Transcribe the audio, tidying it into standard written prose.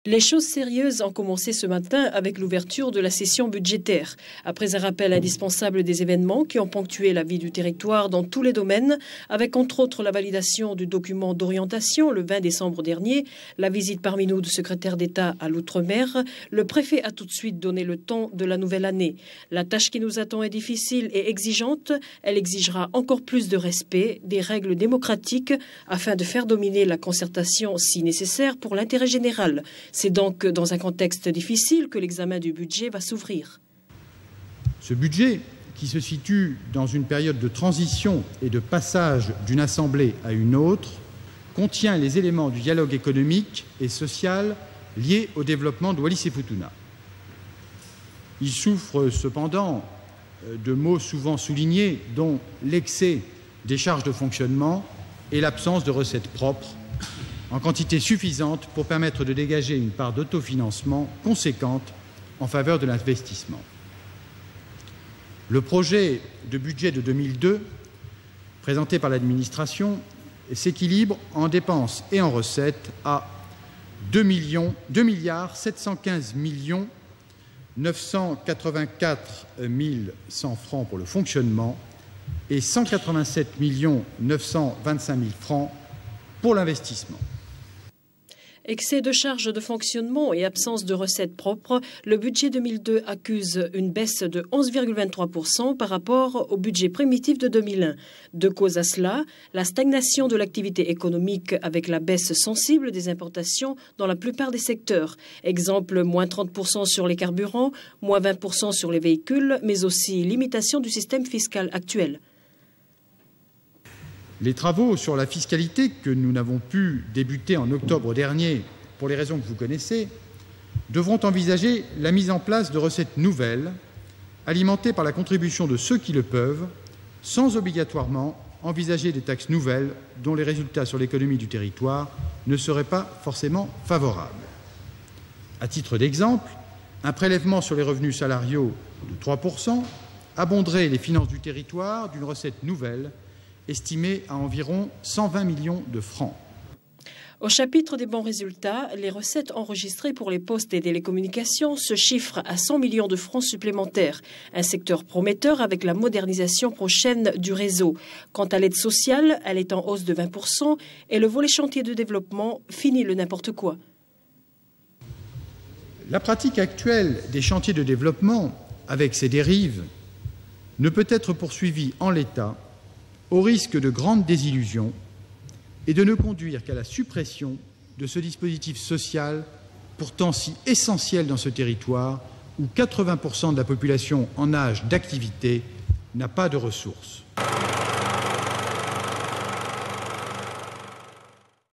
Les choses sérieuses ont commencé ce matin avec l'ouverture de la session budgétaire. Après un rappel indispensable des événements qui ont ponctué la vie du territoire dans tous les domaines, avec entre autres la validation du document d'orientation le 20 décembre dernier, la visite parmi nous du secrétaire d'État à l'Outre-mer, le préfet a tout de suite donné le ton de la nouvelle année. La tâche qui nous attend est difficile et exigeante. Elle exigera encore plus de respect des règles démocratiques afin de faire dominer la concertation si nécessaire pour l'intérêt général. C'est donc dans un contexte difficile que l'examen du budget va s'ouvrir. Ce budget, qui se situe dans une période de transition et de passage d'une assemblée à une autre, contient les éléments du dialogue économique et social liés au développement de Wallis-et-Futuna. Il souffre cependant de maux souvent soulignés, dont l'excès des charges de fonctionnement et l'absence de recettes propres, en quantité suffisante pour permettre de dégager une part d'autofinancement conséquente en faveur de l'investissement. Le projet de budget de 2002, présenté par l'administration, s'équilibre en dépenses et en recettes à 2 715 984 100 francs pour le fonctionnement et 187 925 000 francs pour l'investissement. Excès de charges de fonctionnement et absence de recettes propres, le budget 2002 accuse une baisse de 11,23% par rapport au budget primitif de 2001. Deux causes à cela, la stagnation de l'activité économique avec la baisse sensible des importations dans la plupart des secteurs. Exemple, moins 30% sur les carburants, moins 20% sur les véhicules, mais aussi limitation du système fiscal actuel. Les travaux sur la fiscalité que nous n'avons pu débuter en octobre dernier, pour les raisons que vous connaissez, devront envisager la mise en place de recettes nouvelles, alimentées par la contribution de ceux qui le peuvent, sans obligatoirement envisager des taxes nouvelles dont les résultats sur l'économie du territoire ne seraient pas forcément favorables. À titre d'exemple, un prélèvement sur les revenus salariaux de 3% abonderait les finances du territoire d'une recette nouvelle estimé à environ 120 millions de francs. Au chapitre des bons résultats, les recettes enregistrées pour les postes et télécommunications se chiffrent à 100 millions de francs supplémentaires, un secteur prometteur avec la modernisation prochaine du réseau. Quant à l'aide sociale, elle est en hausse de 20% et le volet chantier de développement finit le n'importe quoi. La pratique actuelle des chantiers de développement, avec ses dérives, ne peut être poursuivie en l'état au risque de grandes désillusions et de ne conduire qu'à la suppression de ce dispositif social pourtant si essentiel dans ce territoire où 80% de la population en âge d'activité n'a pas de ressources.